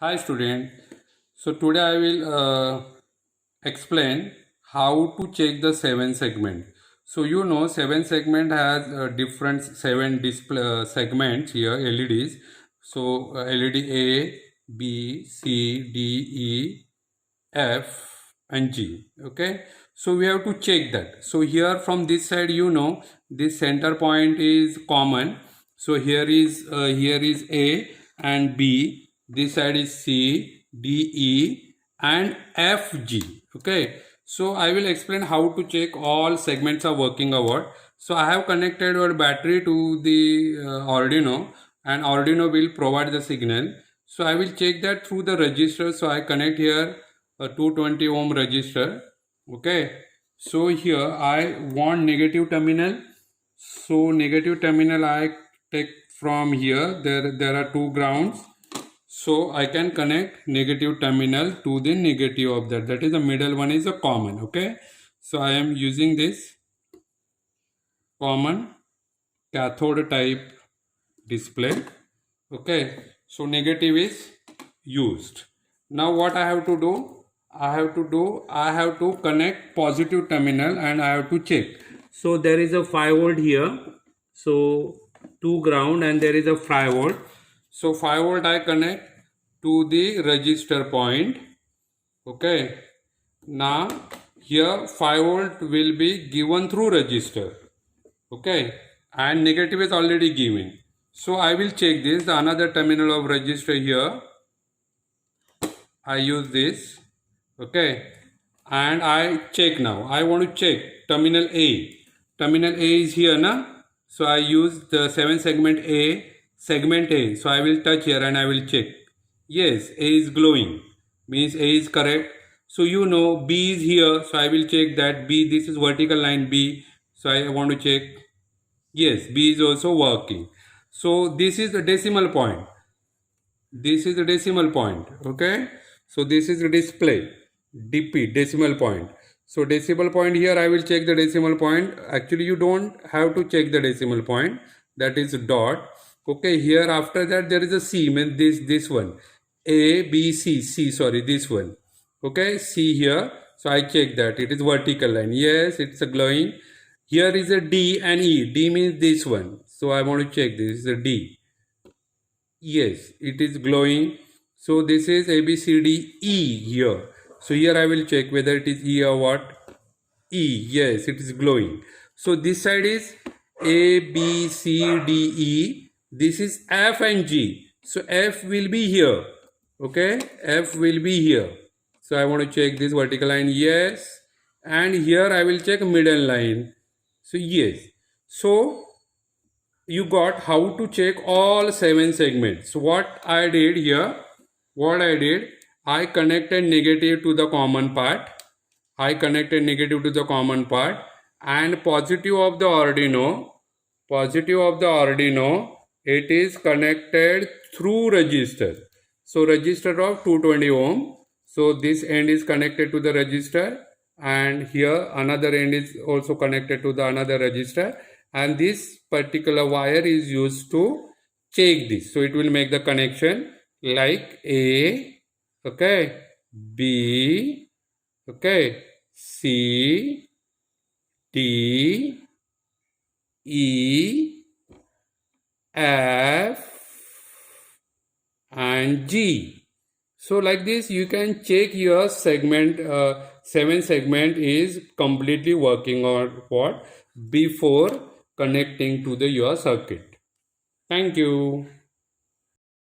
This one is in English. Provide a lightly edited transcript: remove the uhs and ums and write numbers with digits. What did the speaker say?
Hi student. So today I will explain how to check the 7 segment. So 7 segment has different 7 display segments here, LEDs. So LED A, B, C, D, E, F and G. Okay. So we have to check that. So here from this side this center point is common. So here is A and B. This side is C, D, E and F, G. Okay. So I will explain how to check all segments are working or what. So I have connected our battery to the Arduino, and Arduino will provide the signal. So I will check that through the register. So I connect here a 220 ohm resistor. Okay, so here I want negative terminal. So negative terminal I take from here. There are two grounds. So I can connect negative terminal to the negative of that. That is the middle one is a common. Okay, so I am using this common cathode type display. Okay, so negative is used. Now what I have to do? I have to connect positive terminal and I have to check. So there is a 5 volt here. So two ground and there is a 5 volt. So 5 volt I connect to the register point. Okay. Now here 5 volt will be given through register. Okay, and negative is already given. So I will check this, the another terminal of register here. I use this. Okay, and I check now. I want to check terminal A. Terminal A is here, na? So I use the 7 segment A, segment A. So I will touch here and I will check. Yes, A is glowing. Means A is correct. So B is here. So I will check that B. This is vertical line B. So I want to check. Yes, B is also working. So this is the decimal point. This is the decimal point. Okay. So this is the display. DP, decimal point. So decimal point here I will check the decimal point. Actually you don't have to check the decimal point. That is dot. Okay. Here after that there is a C. Means this one. A, B, C. C, sorry, this one. Okay. C here. So I check that. It is vertical line. Yes, it's a glowing. Here is a D and E. D means this one. So I want to check this is a D. Yes, it is glowing. So this is A, B, C, D, E here. So here I will check whether it is E or what. E. Yes, it is glowing. So this side is A, B, C, D, E. This is F and G. So F will be here. Okay. F will be here. So I want to check this vertical line. Yes. And here I will check middle line. So yes, so you got how to check all 7 segments. So what I did here, I connected negative to the common part. And positive of the Arduino, it is connected through resistor. So resistor of 220 ohm. So this end is connected to the resistor, and here another end is also connected to the another resistor, and this particular wire is used to check this. So it will make the connection like A, okay, B, okay, C, D, E, F and G. So like this you can check your segment, 7 segment is completely working or what before connecting to the your circuit. Thank you.